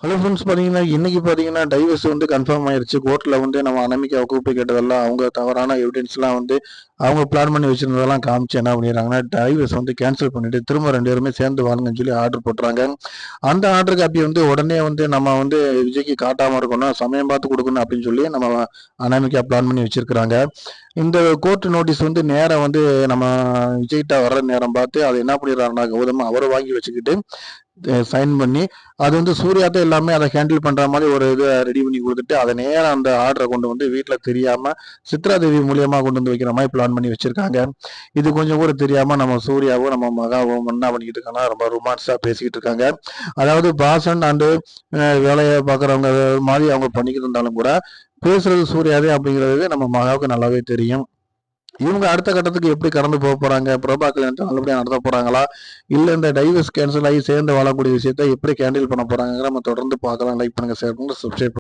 Hello friends, பார்த்தீங்கன்னா இன்னைக்கு பார்த்தீங்கன்னா டைவர்ஸ் கன்ஃபார்ம் ஆயிருச்சு. கோர்ட்டில் நம்ம அனாமிகாவை கூப்பிட்டு கேட்டதெல்லாம் அவங்க தவறான எவிடன்ஸ்லாம் அவங்க பிளான் பண்ணி வச்சிருந்ததெல்லாம் காமிச்சு என்ன பண்ணிடுறாங்கன்னா டைவர்ஸ் கேன்சல் பண்ணிட்டு திரும்ப 2 பேருமே சேர்ந்து வாழுங்கன்னு சொல்லி ஆர்டர் போட்டுறாங்க. அந்த ஆர்டர் காப்பி உடனே நம்ம விஜய்க்கு காட்டாம இருக்கணும், சமயம் பார்த்து கொடுக்கணும் அப்படின்னு சொல்லி நம்ம அனாமிகா பிளான் பண்ணி வச்சிருக்கிறாங்க. இந்த கோர்ட் நோட்டீஸ் நேரம் நம்ம விஜய்கிட்ட வர்ற நேரம் பார்த்து அதை என்ன பண்ணிடுறாருன்னா கௌதம் அவரை வாங்கி வச்சுக்கிட்டு சைன் பண்ணி அது சூர்யாத்தான் எல்லாமே அதை ஹேண்டில் பண்ற மாதிரி ஒரு இதை ரெடி பண்ணி கொடுத்துட்டு அதை நேரம் அந்த ஆர்டரை கொண்டு வீட்டில் தெரியாம சித்ரா தேவி மூலியமா கொண்டு வைக்கிற மாதிரி பிளான் பண்ணி வச்சிருக்காங்க. இது கொஞ்சம் கூட தெரியாம நம்ம சூர்யாவும் நம்ம மகாவும் என்ன பண்ணிக்கிட்டு இருக்காங்க, ரொம்ப ரொமான்ஸா பேசிக்கிட்டு இருக்காங்க. அதாவது பாசன் அண்டு வேலையை பார்க்குறவங்க மாதிரி அவங்க பண்ணிக்கிட்டு இருந்தாலும் கூட பேசுறது சூர்யாவே அப்படிங்கிறது நம்ம மகாவுக்கு நல்லாவே தெரியும். இவங்க அடுத்த கட்டத்துக்கு எப்படி கடந்து போக போறாங்க, பிரபா கல்யாணத்தை நல்லபடியா நடத்த போறாங்களா, இல்ல இந்த டைவர்ஸ் கேன்சல் ஆகி சேர்ந்து வாழக்கூடிய விஷயத்த எப்படி ஹேண்டில் பண்ண போறாங்க, நம்ம தொடர்ந்து பார்க்கலாம். லைக் பண்ணுங்க, ஷேர் பண்ணுங்க, சப்ஸ்கிரைப்